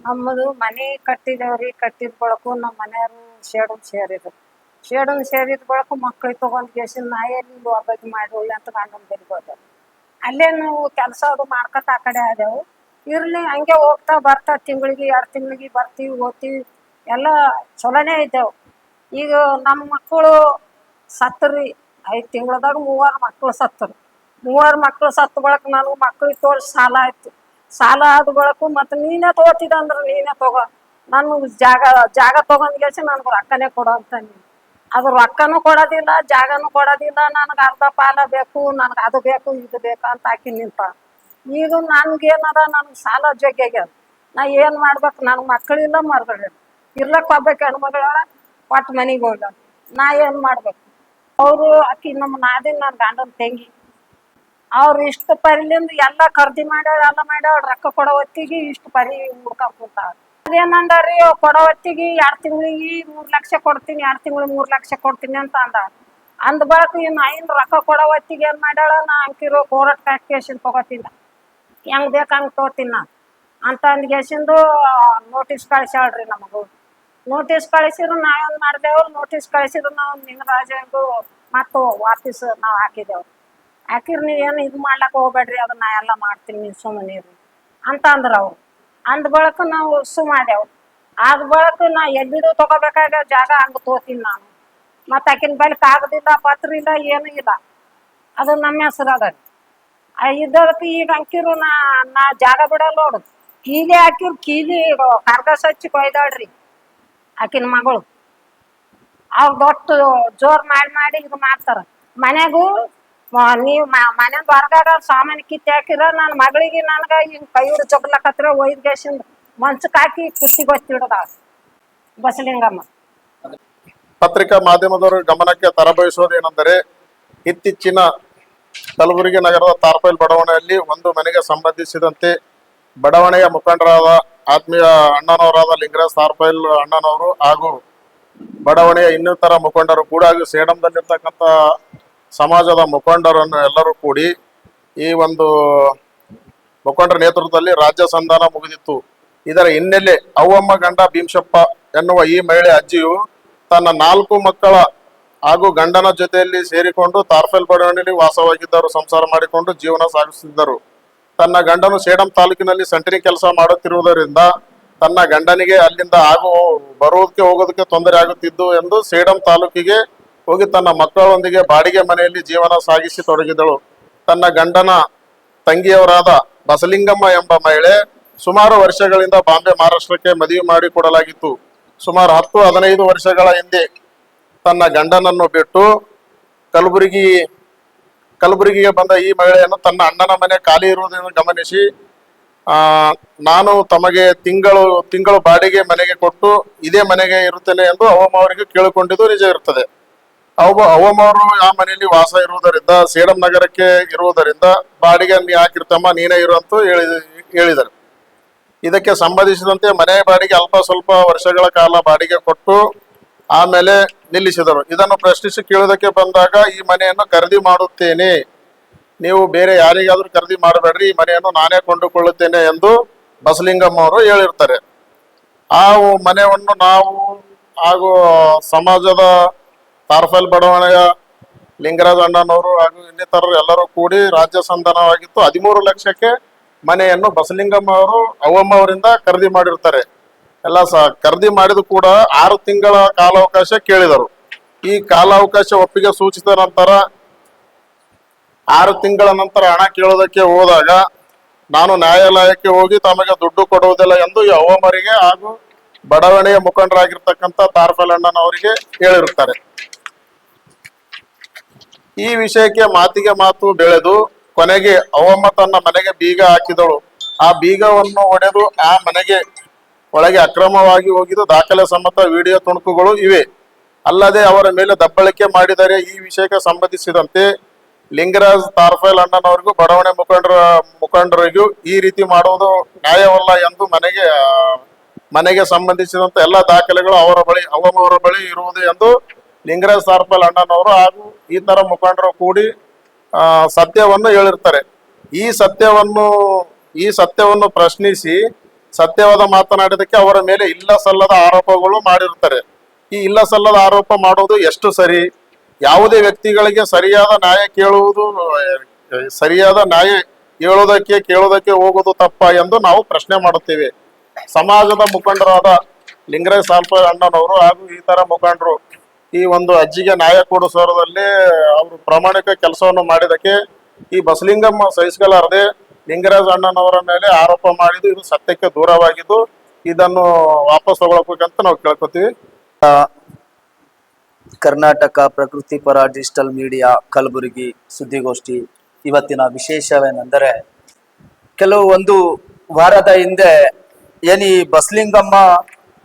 ನಮ್ಮದು ಮನೆ ಕಟ್ಟಿದೇವ್ರಿ. ಕಟ್ಟಿದ ಬಳಕು ನಮ್ಮ ಮನೆಯವರು ಶೇಡನ್ ಸೇರಿದ ಬಳಕು ಮಕ್ಳಿಗೆ ತಗೊಂಡ್ ಕೇಸಿನ ನಾ ಎಲ್ಲಿ ಒಬ್ಬಾಕಿ ಮಾಡಿ ಅಂತ ಗಂಡನ ಬೆಳಿಬೋದು. ಅಲ್ಲೇ ನಾವು ಕೆಲಸ ಅದು ಮಾಡ್ಕೊತ ಆ ಕಡೆ ಆದೆವು. ಇರ್ಲಿ ಹಂಗೆ ಹೋಗ್ತಾ ಬರ್ತಾ ತಿಂಗಳಿಗೆ 2 ತಿಂಗಳಿಗೆ ಬರ್ತೀವಿ ಹೋಗ್ತೀವಿ ಎಲ್ಲ ಚಲೋನೇ ಇದ್ದೆವು. ಈಗ ನಮ್ಮ ಮಕ್ಕಳು ಸತ್ತರಿ 5 ತಿಂಗಳದಾಗ 3 ಮಕ್ಕಳು ಸತ್ತರು. 3 ಮಕ್ಕಳು ಸತ್ತ ಬಳಕ ನನಗೆ ಮಕ್ಳಿಗೆ ತೋರಿಸಿ ಸಾಲ ಆಯ್ತು. ಸಾಲ ಆದ ಬಳಕು ಮತ್ತೆ ನೀನೇ ತಗೋತಿದ್ದ ಅಂದ್ರೆ ನೀನೇ ತಗೋ, ನನ್ಗೆ ಜಾಗ ತಗೊಂಡ್ ಕೇಸಿ ನನ್ಗೆ ರೊಕ್ಕನೇ ಕೊಡೋ ಅಂತ ನೀನು. ಅದು ರೊಕ್ಕನೂ ಕೊಡೋದಿಲ್ಲ, ಜಾಗನೂ ಕೊಡೋದಿಲ್ಲ, ನನಗೆ ಅರ್ಧ ಪಾಲ ಬೇಕು, ನನಗೆ ಅದು ಬೇಕು ಇದು ಬೇಕು ಅಂತ ಹಾಕಿ ನಿಂತ. ಈಗ ನನ್ಗೇನದ, ನನ್ಗೆ ಸಾಲ ಜಗ್ಗ್ಯಾಗ್ಯದ. ನಾ ಏನು ಮಾಡ್ಬೇಕು? ನನ್ನ ಮಕ್ಕಳಿಲ್ಲ ಮರ್ಗಳಿಲ್ಲ. ಇರ್ಲಕ್ಕ ಒಬ್ಬಾಕಿ ಹೆಣ್ಮಗಳ ಒಟ್ಟು ಮನೆಗೆ ಹೋಗ. ನಾ ಏನು ಮಾಡ್ಬೇಕು? ಅವರು ಆಕಿ ನಮ್ಮ ನಾದಿನ ನನ್ನ ಗಂಡನ ತಂಗಿ. ಅವ್ರು ಇಷ್ಟು ಪರಿಲಿಂದ ಎಲ್ಲ ಖರ್ದಿ ಮಾಡ್ಯಾಳ, ಎಲ್ಲ ಮಾಡ್ಯಾಳ. ರೊಕ್ಕ ಕೊಡೋ ಹೊತ್ತಿಗೆ ಇಷ್ಟು ಪರಿ ಹುಡ್ಕೊಂಡ್ ಕುಂತಾಳ. ಅದೇನಂದಾರಿ, ಕೊಡೋ ಹೊತ್ತಿಗೆ 2 ತಿಂಗಳಿಗೆ 3 ಲಕ್ಷ ಕೊಡ್ತೀನಿ, 2 ತಿಂಗಳಿಗೆ 3 ಲಕ್ಷ ಕೊಡ್ತೀನಿ ಅಂತ ಅಂದ ಬಳಕ ಇನ್ನು ಐನ್ ರೊಕ್ಕ ಕೊಡೋ ಹೊತ್ತಿಗೆ ಏನ್ ಮಾಡ್ಯಾಳ, ನಾ ಅಂಕಿರೋ ಕೋರ್ಟ್ ಕೇಸಿನ ತಗೋತಿಲ್ಲ, ಹೆಂಗ್ ಬೇಕು ಹಂಗೆ ತಗೋತೀನಿ ನಾ ಅಂತ ಅಂದ್ಗೇಸಿಂದು ನೋಟಿಸ್ ಕಳಿಸ್ಯಾಳ್ರಿ ನಮಗೂ. ನೋಟಿಸ್ ಕಳಿಸಿದ್ರು ನಾವೇನು ಮಾಡಿದೆವು, ನೋಟಿಸ್ ಕಳಿಸಿದ್ರು ನಾವು ಲಿಂಗರಾಜಂದು ಮತ್ತು ವಾಪಸ್ ನಾವು ಹಾಕಿದೆವು. ಹಾಕಿರ್ ನೀವೇನು ಇದು ಮಾಡ್ಲಕ್ಕ ಹೋಗ್ಬೇಡ್ರಿ, ಅದನ್ನ ನಾ ಎಲ್ಲ ಮಾಡ್ತೀನಿ, ನೀವು ಸುಮ್ಮನೆ ಇರಿ ಅಂತ ಅಂದ್ರ ಅವ್ರು. ಅಂದ ಬಳಕ ನಾವು ಸುಮ್ಮಾದೆವು. ಆದ ಬಳಕ ನಾ ಎಲ್ಲಿದು ತಗೋಬೇಕಾಗ ಜಾಗ ಹಂಗೆ ತೋತೀನಿ ನಾನು. ಮತ್ತು ಆಕಿನ ಬಳಿ ಕಾಗದಿಲ್ಲ, ಪತ್ರ ಇಲ್ಲ, ಏನೂ ಇಲ್ಲ. ಅದು ನಮ್ಮ ಹೆಸರು ಅದ ಇದ್ದದಕ್ಕೆ. ಈಗ ಅಂಕಿರು ನಾ ಜಾಗ ಬಿಡಲ್ಲ ನೋಡು. ಕೀಲಿ ಹಾಕಿರು, ಕೀಲಿ ಕರ್ಗಸ್ ಹಚ್ಚಿ ಕೊಯ್ದಾಳ್ರಿ ಆಕಿನ ಮಗಳು. ಅವ್ರು ದೊಡ್ಡ ಜೋರ್ ಮಾಡಿ ಇದು ಮಾಡ್ತಾರ. ಮನೆಗೂ ನೀವು ಮನೆ ಹೊರಗಾಗ ಸಾಮಾನು ಕಿತ್ತಿ ಹಾಕಿರ ನನ್ನ ಮಗಳಿಗೆ ನನಗೆ ಹಿಂಗೆ ಕೈ ಹಿಡಿದು ಚೊಗ್ಲಕತ್ರ ಒಯ್ದು ಗ್ಯಾಸಿಂದ ಮಂಚಕ್ಕೆ ಹಾಕಿ ಕುತ್ತಿಗೆ ಗೊತ್ತಿಡದ ಬಸಲಿಂಗಮ್ಮ. ಪತ್ರಿಕಾ ಮಾಧ್ಯಮದವರ ಗಮನಕ್ಕೆ ತರಬಯಸುವುದೇನೆಂದರೆ, ಇತ್ತೀಚಿನ ಕಲಬುರಗಿ ನಗರದ ತಾರ್ಪೈಲ್ ಬಡಾವಣೆಯಲ್ಲಿ ಒಂದು ಮನೆಗೆ ಸಂಬಂಧಿಸಿದಂತೆ ಬಡಾವಣೆಯ ಮುಖಂಡರಾದ ಆತ್ಮೀಯ ಅಣ್ಣನವರಾದ ಲಿಂಗರಾಜ್ ತಾರ್ಪೈಲ್ ಅಣ್ಣನವರು ಹಾಗೂ ಬಡಾವಣೆಯ ಇನ್ನಿತರ ಮುಖಂಡರು ಕೂಡ ಹಾಗೂ ಸೇಡಂದಲ್ಲಿರ್ತಕ್ಕಂಥ ಸಮಾಜದ ಮುಖಂಡರನ್ನು ಎಲ್ಲರೂ ಕೂಡಿ ಈ ಒಂದು ಮುಖಂಡರ ನೇತೃತ್ವದಲ್ಲಿ ರಾಜ್ಯ ಸಂಧಾನ ಮುಗಿದಿತ್ತು. ಇದರ ಹಿನ್ನೆಲೆ ಅವ್ವಮ್ಮ ಗಂಡ ಭೀಮಶಪ್ಪ ಎನ್ನುವ ಈ ಮಹಿಳೆ ಅಜ್ಜಿಯು ತನ್ನ 4 ಮಕ್ಕಳ ಹಾಗೂ ಗಂಡನ ಜೊತೆಯಲ್ಲಿ ಸೇರಿಕೊಂಡು ತಾರ್ಫೆಲ್ ಬಡಾವಣೆಯಲ್ಲಿ ವಾಸವಾಗಿದ್ದರು. ಸಂಸಾರ ಮಾಡಿಕೊಂಡು ಜೀವನ ಸಾಗಿಸುತ್ತಿದ್ದರು. ತನ್ನ ಗಂಡನು ಸೇಡಂ ತಾಲೂಕಿನಲ್ಲಿ ಸೆಂಟ್ರಿಂಗ್ ಕೆಲಸ ಮಾಡುತ್ತಿರುವುದರಿಂದ ತನ್ನ ಗಂಡನಿಗೆ ಅಲ್ಲಿಂದ ಬರುವುದಕ್ಕೆ ಹೋಗೋದಕ್ಕೆ ತೊಂದರೆ ಆಗುತ್ತಿದ್ದು ಎಂದು ಸೇಡಂ ತಾಲೂಕಿಗೆ ಹೋಗಿ ತನ್ನ ಮಕ್ಕಳೊಂದಿಗೆ ಬಾಡಿಗೆ ಮನೆಯಲ್ಲಿ ಜೀವನ ಸಾಗಿಸಿ ತೊಡಗಿದಳು. ತನ್ನ ಗಂಡನ ತಂಗಿಯವರಾದ ಬಸಲಿಂಗಮ್ಮ ಎಂಬ ಮಹಿಳೆ ಸುಮಾರು ವರ್ಷಗಳಿಂದ ಬಾಂಬೆ ಮಹಾರಾಷ್ಟ್ರಕ್ಕೆ ಮದುವೆ ಮಾಡಿ ಕೊಡಲಾಗಿತ್ತು. ಸುಮಾರು 10-15 ವರ್ಷಗಳ ಹಿಂದೆ ತನ್ನ ಗಂಡನನ್ನು ಬಿಟ್ಟು ಕಲಬುರಗಿಗೆ ಬಂದ ಈ ಮಹಿಳೆಯನ್ನು ತನ್ನ ಅಣ್ಣನ ಮನೆ ಖಾಲಿ ಇರುವುದನ್ನು ಗಮನಿಸಿ, ನಾನು ತಮಗೆ ತಿಂಗಳು ಬಾಡಿಗೆ ಮನೆಗೆ ಕೊಟ್ಟು ಇದೇ ಮನೆಗೆ ಇರುತ್ತೇನೆ ಎಂದು ಅವ್ವಮ್ಮ ಅವರಿಗೆ ಕೇಳಿಕೊಂಡಿದ್ದು ನಿಜ ಇರುತ್ತದೆ. ಅವ್ವಮ್ಮ ಅವರು ಆ ಮನೆಯಲ್ಲಿ ವಾಸ ಇರುವುದರಿಂದ, ಸೇಡಂ ನಗರಕ್ಕೆ ಇರುವುದರಿಂದ ಬಾಡಿಗೆ ನೀ ಹಾಕಿರ್ತಮ್ಮ, ನೀನೇ ಇರು ಅಂತ ಹೇಳಿದರು. ಇದಕ್ಕೆ ಸಂಬಂಧಿಸಿದಂತೆ ಮನೆ ಬಾಡಿಗೆ ಅಲ್ಪ ಸ್ವಲ್ಪ ವರ್ಷಗಳ ಕಾಲ ಬಾಡಿಗೆ ಕೊಟ್ಟು ಆಮೇಲೆ ನಿಲ್ಲಿಸಿದರು. ಇದನ್ನು ಪ್ರಶ್ನಿಸಿ ಕೇಳುವುದಕ್ಕೆ ಬಂದಾಗ, ಈ ಮನೆಯನ್ನು ಖರೀದಿ ಮಾಡುತ್ತೇನೆ, ನೀವು ಬೇರೆ ಯಾರಿಗಾದ್ರೂ ಖರೀದಿ ಮಾಡಬೇಡ್ರಿ, ಈ ಮನೆಯನ್ನು ನಾನೇ ಕೊಂಡುಕೊಳ್ಳುತ್ತೇನೆ ಎಂದು ಬಸಲಿಂಗಮ್ಮ ಅವರು ಹೇಳಿರ್ತಾರೆ. ಆ ಮನೆಯನ್ನು ನಾವು ಹಾಗೂ ಸಮಾಜದ ತಾರ್ಫೆಲ್ ಬಡಾವಣೆಯ ಲಿಂಗರಾಜ್ ಅಣ್ಣನವರು ಹಾಗೂ ಇನ್ನಿತರರು ಎಲ್ಲರೂ ಕೂಡಿ ರಾಜ್ಯ ಸಂಧಾನವಾಗಿತ್ತು. 13 ಲಕ್ಷಕ್ಕೆ ಮನೆಯನ್ನು ಬಸಲಿಂಗಮ್ಮ ಅವರು ಅವ್ವಮ್ಮ ಅವರಿಂದ ಖರೀದಿ ಮಾಡಿರ್ತಾರೆ. ಎಲ್ಲ ಖರೀದಿ ಮಾಡಿದ ಕೂಡ 6 ತಿಂಗಳ ಕಾಲಾವಕಾಶ ಕೇಳಿದರು. ಈ ಕಾಲಾವಕಾಶ ಒಪ್ಪಿಗೆ ಸೂಚಿಸಿದ ನಂತರ 6 ತಿಂಗಳ ನಂತರ ಹಣ ಕೇಳೋದಕ್ಕೆ ಹೋದಾಗ, ನಾನು ನ್ಯಾಯಾಲಯಕ್ಕೆ ಹೋಗಿ ತಮಗೆ ದುಡ್ಡು ಕೊಡುವುದಿಲ್ಲ ಎಂದು ಈ ಅವ್ವಮ್ಮರಿಗೆ ಹಾಗೂ ಬಡಾವಣೆಯ ಮುಖಂಡರಾಗಿರ್ತಕ್ಕಂಥ ತಾರ್ಫೆಲ್ ಅಣ್ಣನವರಿಗೆ ಹೇಳಿರುತ್ತಾರೆ. ಈ ವಿಷಯಕ್ಕೆ ಮಾತಿಗೆ ಮಾತು ಬೆಳೆದು ಕೊನೆಗೆ ಅವ್ವಮ್ಮ ತನ್ನ ಮನೆಗೆ ಬೀಗ ಹಾಕಿದಳು. ಆ ಬೀಗವನ್ನು ಒಡೆದು ಆ ಮನೆಗೆ ಒಳಗೆ ಅಕ್ರಮವಾಗಿ ಹೋಗಿದ್ದು ದಾಖಲೆ ಸಮೇತ ವಿಡಿಯೋ ತುಣುಕುಗಳು ಇವೆ. ಅಲ್ಲದೆ ಅವರ ಮೇಲೆ ದಬ್ಬಳಿಕೆ ಮಾಡಿದರೆ. ಈ ವಿಷಯಕ್ಕೆ ಸಂಬಂಧಿಸಿದಂತೆ ಲಿಂಗರಾಜ್ ತಾರ್ಫೆಲ್ ಅಣ್ಣನವರಿಗೂ ಬಡಾವಣೆ ಮುಖಂಡರಿಗೂ ಈ ರೀತಿ ಮಾಡುವುದು ನ್ಯಾಯವಲ್ಲ ಎಂದು ಮನೆಗೆ ಸಂಬಂಧಿಸಿದಂತೆ ಎಲ್ಲ ದಾಖಲೆಗಳು ಅವರ ಬಳಿ ಇರುವುದು ಎಂದು ಲಿಂಗರಾಜ್ ತಾರ್ಫೆಲ್ ಅಣ್ಣನವರು ಹಾಗೂ ಈ ತರ ಮುಖಂಡರು ಕೂಡಿ ಸತ್ಯವನ್ನು ಹೇಳಿರ್ತಾರೆ. ಈ ಸತ್ಯವನ್ನು ಪ್ರಶ್ನಿಸಿ ಸತ್ಯವಾದ ಮಾತನಾಡಿದಕ್ಕೆ ಅವರ ಮೇಲೆ ಇಲ್ಲ ಸಲ್ಲದ ಆರೋಪಗಳು ಮಾಡಿರ್ತಾರೆ. ಈ ಇಲ್ಲ ಸಲ್ಲದ ಆರೋಪ ಮಾಡೋದು ಎಷ್ಟು ಸರಿ? ಯಾವುದೇ ವ್ಯಕ್ತಿಗಳಿಗೆ ಸರಿಯಾದ ನ್ಯಾಯ ಕೇಳುವುದು, ಸರಿಯಾದ ನ್ಯಾಯ ಕೇಳುವುದಕ್ಕೆ ಹೋಗುವುದು ತಪ್ಪ ಎಂದು ನಾವು ಪ್ರಶ್ನೆ ಮಾಡುತ್ತೇವೆ. ಸಮಾಜದ ಮುಖಂಡರಾದ ಲಿಂಗರಾಜ್ ಸಾಲ್ಪ ಅಣ್ಣನವರು ಹಾಗೂ ಈ ತರ ಮುಖಂಡರು ಈ ಒಂದು ಅಜ್ಜಿಗೆ ನ್ಯಾಯ ಕೊಡಿಸೋದ್ರಲ್ಲಿ ಅವರು ಪ್ರಾಮಾಣಿಕ ಕೆಲಸವನ್ನು ಮಾಡಿದಕ್ಕೆ ಈ ಬಸಲಿಂಗಮ್ಮ ಸಹಿಸಲಾರದೆ ಲಿಂಗರಾಜ್ ಅಣ್ಣನವರ ಮೇಲೆ ಆರೋಪ ಮಾಡಿದ್ದು ಇದು ಸತ್ಯಕ್ಕೆ ದೂರವಾಗಿದ್ದು ಇದನ್ನು ವಾಪಸ್ ತಗೊಳ್ಬೇಕಂತ ನಾವು ಕೇಳ್ಕೊತೀವಿ. ಕರ್ನಾಟಕ ಪ್ರಕೃತಿ ಪರ ಡಿಜಿಟಲ್ ಮೀಡಿಯಾ ಕಲಬುರಗಿ ಸುದ್ದಿಗೋಷ್ಠಿ. ಇವತ್ತಿನ ವಿಶೇಷವೇನೆಂದರೆ, ಕೆಲವು ಒಂದು ವಾರದ ಹಿಂದೆ ಏನಿ ಬಸಲಿಂಗಮ್ಮ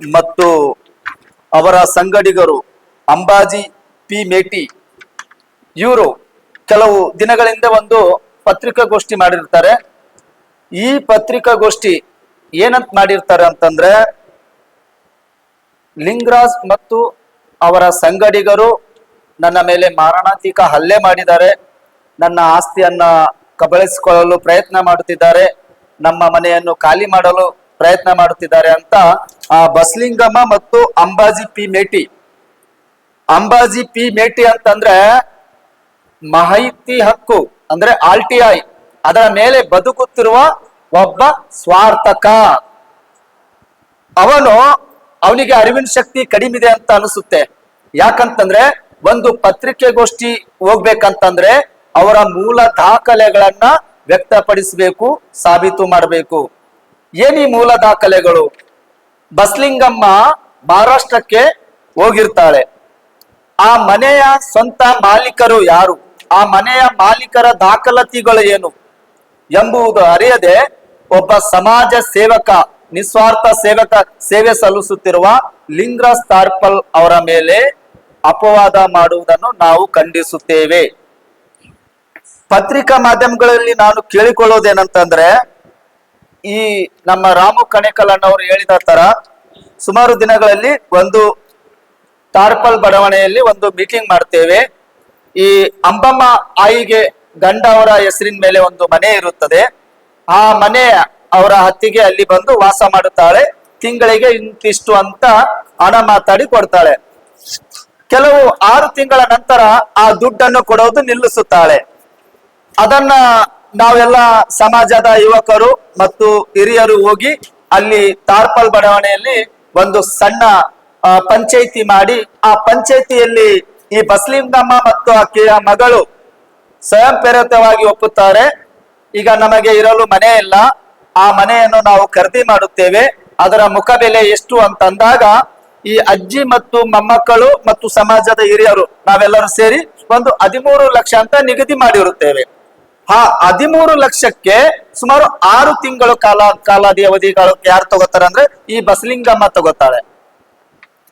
ಮತ್ತು ಅವರ ಸಂಗಡಿಗರು ಅಂಬಾಜಿ ಪಿ ಮೇಟಿ ಇವರು ಕೆಲವು ದಿನಗಳಿಂದ ಒಂದು ಪತ್ರಿಕಾಗೋಷ್ಠಿ ಮಾಡಿರ್ತಾರೆ. ಈ ಪತ್ರಿಕಾಗೋಷ್ಠಿ ಏನಂತ ಮಾಡಿರ್ತಾರೆ ಅಂತಂದ್ರೆ, ಲಿಂಗರಾಜ್ ಮತ್ತು ಅವರ ಸಂಗಡಿಗರು ನನ್ನ ಮೇಲೆ ಮಾರಣಾಂತಿಕ ಹಲ್ಲೆ ಮಾಡಿದ್ದಾರೆ, ನನ್ನ ಆಸ್ತಿಯನ್ನ ಕಬಳಿಸಿಕೊಳ್ಳಲು ಪ್ರಯತ್ನ ಮಾಡುತ್ತಿದ್ದಾರೆ, ನಮ್ಮ ಮನೆಯನ್ನು ಖಾಲಿ ಮಾಡಲು ಪ್ರಯತ್ನ ಮಾಡುತ್ತಿದ್ದಾರೆ ಅಂತ ಆ ಬಸಲಿಂಗಮ್ಮ ಮತ್ತು ಅಂಬಾಜಿ ಪಿ ಮೇಟಿ ಅಂತಂದ್ರೆ ಮಾಹಿತಿ ಹಕ್ಕು ಅಂದ್ರೆ RTI ಅದರ ಮೇಲೆ ಬದುಕುತ್ತಿರುವ ಒಬ್ಬ ಸ್ವಾರ್ಥಕ. ಅವನಿಗೆ ಅರಿವಿನ ಶಕ್ತಿ ಕಡಿಮೆ ಇದೆ ಅಂತ ಅನಿಸುತ್ತೆ. ಯಾಕಂತಂದ್ರೆ ಒಂದು ಪತ್ರಿಕೆಗೋಷ್ಠಿ ಹೋಗ್ಬೇಕಂತಂದ್ರೆ ಅವರ ಮೂಲ ದಾಖಲೆಗಳನ್ನ ವ್ಯಕ್ತಪಡಿಸಬೇಕು, ಸಾಬೀತು ಮಾಡಬೇಕು. ಏನಿ ಮೂಲ ದಾಖಲೆಗಳು? ಬಸಲಿಂಗಮ್ಮ ಮಹಾರಾಷ್ಟ್ರಕ್ಕೆ ಹೋಗಿರ್ತಾಳೆ. ಆ ಮನೆಯ ಸ್ವಂತ ಮಾಲೀಕರು ಯಾರು, ಆ ಮನೆಯ ಮಾಲೀಕರ ದಾಖಲಾತಿಗಳು ಏನು ಎಂಬುದು ಅರಿಯದೆ ಒಬ್ಬ ಸಮಾಜ ಸೇವಕ, ನಿಸ್ವಾರ್ಥ ಸೇವೆ ಸಲ್ಲಿಸುತ್ತಿರುವ ಲಿಂಗರಾಜ್ ತಾರ್ಪಲ್ ಅವರ ಮೇಲೆ ಅಪವಾದ ಮಾಡುವುದನ್ನು ನಾವು ಖಂಡಿಸುತ್ತೇವೆ. ಪತ್ರಿಕಾ ಮಾಧ್ಯಮಗಳಲ್ಲಿ ನಾನು ಕೇಳಿಕೊಳ್ಳೋದೇನಂತಂದ್ರೆ, ಈ ನಮ್ಮ ರಾಮು ಕಣೇಕಲ್ ಅಣ್ಣವರು ಹೇಳಿದ ತರ ಸುಮಾರು ದಿನಗಳಲ್ಲಿ ಒಂದು ತಾರ್ಪಲ್ ಬಡಾವಣೆಯಲ್ಲಿ ಒಂದು ಮೀಟಿಂಗ್ ಮಾಡ್ತೇವೆ. ಈ ಅಂಬಮ್ಮ ಆಯಿಗೆ ಗಂಡ ಅವರ ಹೆಸರಿನ ಮೇಲೆ ಒಂದು ಮನೆ ಇರುತ್ತದೆ. ಆ ಮನೆ ಅವರ ಹತ್ತಿಗೆ ಅಲ್ಲಿ ಬಂದು ವಾಸ ಮಾಡುತ್ತಾಳೆ. ತಿಂಗಳಿಗೆ ಇಂತಿಷ್ಟು ಅಂತ ಹಣ ಮಾತಾಡಿ ಕೊಡ್ತಾಳೆ. ಕೆಲವು 6 ತಿಂಗಳ ನಂತರ ಆ ದುಡ್ಡನ್ನು ಕೊಡೋದು ನಿಲ್ಲಿಸುತ್ತಾಳೆ. ಅದನ್ನ ನಾವೆಲ್ಲ ಸಮಾಜದ ಯುವಕರು ಮತ್ತು ಹಿರಿಯರು ಹೋಗಿ ಅಲ್ಲಿ ತಾರ್ಪಲ್ ಬಡಾವಣೆಯಲ್ಲಿ ಒಂದು ಸಣ್ಣ ಪಂಚಾಯಿತಿ ಮಾಡಿ, ಆ ಪಂಚಾಯಿತಿಯಲ್ಲಿ ಈ ಬಸಲಿಂಗಮ್ಮ ಮತ್ತು ಆಕೆಯ ಮಗಳು ಸ್ವಯಂ ಪ್ರೇರಿತವಾಗಿ ಒಪ್ಪುತ್ತಾರೆ. ಈಗ ನಮಗೆ ಇರಲು ಮನೆ ಇಲ್ಲ, ಆ ಮನೆಯನ್ನು ನಾವು ಖರೀದಿ ಮಾಡುತ್ತೇವೆ, ಅದರ ಮುಖಬೆಲೆ ಎಷ್ಟು ಅಂತಂದಾಗ ಈ ಅಜ್ಜಿ ಮತ್ತು ಮೊಮ್ಮಕ್ಕಳು ಮತ್ತು ಸಮಾಜದ ಹಿರಿಯರು ನಾವೆಲ್ಲರೂ ಸೇರಿ ಒಂದು 13 ಲಕ್ಷ ಅಂತ ನಿಗದಿ ಮಾಡಿರುತ್ತೇವೆ. ಆ 13 ಲಕ್ಷಕ್ಕೆ ಸುಮಾರು 6 ತಿಂಗಳು ಕಾಲಾದಿ ಅವಧಿಗಳು ಯಾರು ತಗೋತಾರೆ ಅಂದ್ರೆ ಈ ಬಸಲಿಂಗಮ್ಮ ತಗೋತಾಳೆ.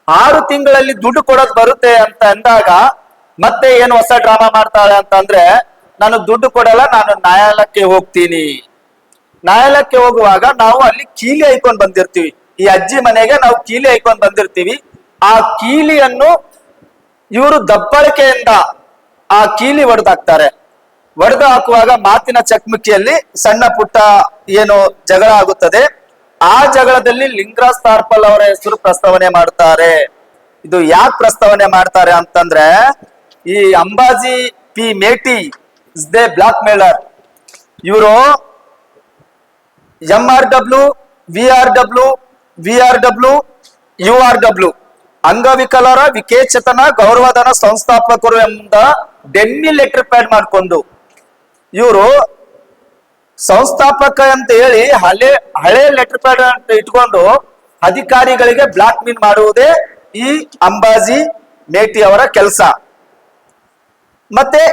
6 ತಿಂಗಳಲ್ಲಿ ದುಡ್ಡು ಕೊಡೋದು ಬರುತ್ತೆ ಅಂತ ಅಂದಾಗ ಮತ್ತೆ ಏನು ಹೊಸ ಡ್ರಾಮಾ ಮಾಡ್ತಾಳೆ ಅಂತಂದ್ರೆ, ನಾನು ದುಡ್ಡು ಕೊಡಲ್ಲ, ನಾನು ನ್ಯಾಯಾಲಯಕ್ಕೆ ಹೋಗ್ತೀನಿ. ನ್ಯಾಯಾಲಯಕ್ಕೆ ಹೋಗುವಾಗ ನಾವು ಅಲ್ಲಿ ಕೀಲಿ ಹಾಯ್ಕೊಂಡು ಬಂದಿರ್ತೀವಿ. ಈ ಅಜ್ಜಿ ಮನೆಗೆ ನಾವು ಕೀಲಿ ಹಾಯ್ಕೊಂಡು ಬಂದಿರ್ತೀವಿ. ಆ ಕೀಲಿಯನ್ನು ಇವರು ದಬ್ಬಳಿಕೆಯಿಂದ ಆ ಕೀಲಿ ಒಡೆದಾಕ್ತಾರೆ. ಒಡೆದು ಹಾಕುವಾಗ ಮಾತಿನ ಚಕಮಕಿಯಲ್ಲಿ ಸಣ್ಣ ಪುಟ್ಟ ಏನು ಜಗಳ ಆಗುತ್ತದೆ. ಆ ಜಗಳದಲ್ಲಿ ಲಿಂಗರಾಜ್ ತಾರ್ಪಲ್ ಅವರ ಹೆಸರು ಪ್ರಸ್ತಾವನೆ ಮಾಡ್ತಾರೆ. ಇದು ಯಾಕೆ ಪ್ರಸ್ತಾವನೆ ಮಾಡ್ತಾರೆ ಅಂತಂದ್ರೆ, ಈ Ambaji P Meti is the blackmailer. ಇವರು MRW, VRW, URW ಅಂಗವಿಕಲರ ವಿಕೇಚತನ ಗೌರವಧನ ಸಂಸ್ಥಾಪಕರು ಎಂಬ ಡೆಮ್ಮಿ ಲೆಟರ್ ಪ್ಯಾಡ್ ಮಾಡಿಕೊಂಡು ಇವರು ಸಂಸ್ಥಾಪಕ ಅಂತ ಹೇಳಿ ಹಳೆ ಲೆಟರ್ ಪ್ಯಾಡ್ ಅಂತ ಇಟ್ಕೊಂಡು ಅಧಿಕಾರಿಗಳಿಗೆ ಬ್ಲಾಕ್ ಮೇಲ್ ಮಾಡುವುದೇ ಈ ಅಂಬಾಜಿ ಮೇಟಿ ಅವರ ಕೆಲಸ. ಮತ್ತೆ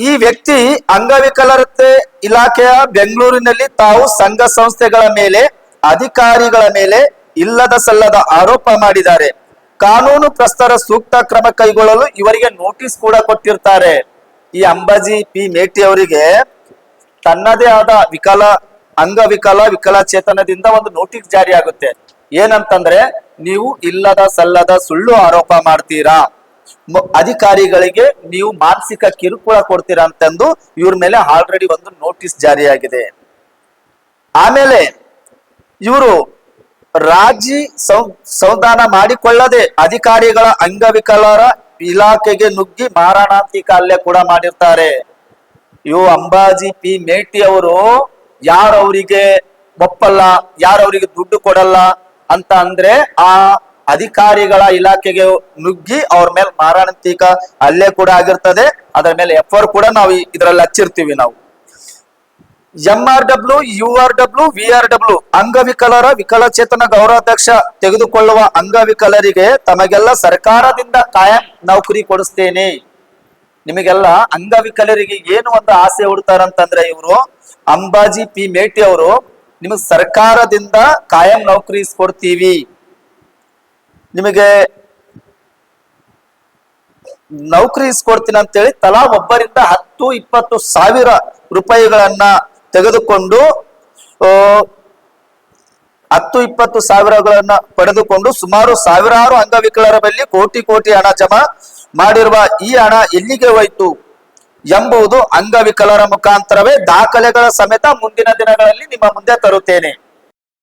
ಈ ವ್ಯಕ್ತಿ ಅಂಗವಿಕಲತೆ ಇಲಾಖೆಯ ಬೆಂಗಳೂರಿನಲ್ಲಿ ತಾವು ಸಂಘ ಸಂಸ್ಥೆಗಳ ಮೇಲೆ, ಅಧಿಕಾರಿಗಳ ಮೇಲೆ ಇಲ್ಲದ ಸಲ್ಲದ ಆರೋಪ ಮಾಡಿದ್ದಾರೆ. ಕಾನೂನು ಪ್ರಸ್ತಾರ ಸೂಕ್ತ ಕ್ರಮ ಕೈಗೊಳ್ಳಲು ಇವರಿಗೆ ನೋಟಿಸ್ ಕೂಡ ಕೊಟ್ಟಿರ್ತಾರೆ. ಈ ಅಂಬಾಜಿ ಪಿ ಮೇಟಿ ಅವರಿಗೆ ತನ್ನದೇ ಆದ ವಿಕಲಚೇತನದಿಂದ ಒಂದು ನೋಟಿಸ್ ಜಾರಿ ಆಗುತ್ತೆ. ಏನಂತಂದ್ರೆ, ನೀವು ಇಲ್ಲದ ಸಲ್ಲದ ಸುಳ್ಳು ಆರೋಪ ಮಾಡ್ತೀರಾ, ಅಧಿಕಾರಿಗಳಿಗೆ ನೀವು ಮಾನಸಿಕ ಕಿರುಕುಳ ಕೊಡ್ತೀರಾ ಅಂತಂದು ಇವ್ರ ಮೇಲೆ ಆಲ್ರೆಡಿ ಒಂದು ನೋಟಿಸ್ ಜಾರಿಯಾಗಿದೆ. ಆಮೇಲೆ ಇವರು ರಾಜಿ ಸಂಧಾನ ಮಾಡಿಕೊಳ್ಳದೆ ಅಧಿಕಾರಿಗಳ ಅಂಗವಿಕಲರ ಇಲಾಖೆಗೆ ನುಗ್ಗಿ ಮಾರಣಾಂತಿಕ ಹಲ್ಲೆ ಕೂಡ ಮಾಡಿರ್ತಾರೆ. ಇವು ಅಂಬಾಜಿ ಪಿ ಮೇಟಿ ಅವರು ಯಾರವರಿಗೆ ಒಪ್ಪಲ್ಲ, ಯಾರವರಿಗೆ ದುಡ್ಡು ಕೊಡಲ್ಲ ಅಂತ ಅಂದ್ರೆ ಆ ಅಧಿಕಾರಿಗಳ ಇಲಾಖೆಗೆ ನುಗ್ಗಿ ಅವ್ರ ಮೇಲೆ ಮಾರಣಾಂತಿಕ ಹಲ್ಲೆ ಕೂಡ ಆಗಿರ್ತದೆ. ಅದರ ಮೇಲೆ ಎಫ್ಐಆರ್ ಕೂಡ ನಾವು ಇದರಲ್ಲಿ ಹಚ್ಚಿರ್ತೀವಿ. ನಾವು MRW, URW, VRW ಅಂಗವಿಕಲರ ವಿಕಲಚೇತನ ಗೌರವಾಧ್ಯಕ್ಷ ತೆಗೆದುಕೊಳ್ಳುವ ಅಂಗವಿಕಲರಿಗೆ ತಮಗೆಲ್ಲ ಸರ್ಕಾರದಿಂದ ಕಾಯಂ ನೌಕರಿ ಕೊಡಿಸ್ತೇನೆ. ನಿಮಗೆಲ್ಲ ಅಂಗವಿಕಲರಿಗೆ ಏನು ಒಂದು ಆಸೆ ಹುಡ್ತಾರಂತಂದ್ರೆ ಇವರು ಅಂಬಾಜಿ ಪಿ ಮೇಟಿ ಅವರು ನಿಮಗೆ ಸರ್ಕಾರದಿಂದ ಕಾಯಂ ನೌಕರಿ ಕೊಡ್ತೀವಿ, ನಿಮಗೆ ನೌಕರಿ ಇಸ್ಕೊಡ್ತೀನಿ ಅಂತೇಳಿ ತಲಾ ಒಬ್ಬರಿಂದ 10-20 ಸಾವಿರ ರೂಪಾಯಿಗಳನ್ನ ತೆಗೆದುಕೊಂಡು 10-20 ಸಾವಿರಗಳನ್ನ ಪಡೆದುಕೊಂಡು ಸುಮಾರು ಸಾವಿರಾರು ಅಂಗವಿಕಲರ ಬಳಿ ಕೋಟಿ ಹಣ ಜಮಾ ಮಾಡಿರುವ ಈ ಹಣ ಎಲ್ಲಿಗೆ ಹೋಯ್ತು ಎಂಬುದು ಅಂಗವಿಕಲರ ಮುಖಾಂತರವೇ ದಾಖಲೆಗಳ ಸಮೇತ ಮುಂದಿನ ದಿನಗಳಲ್ಲಿ ನಿಮ್ಮ ಮುಂದೆ ತರುತ್ತೇನೆ.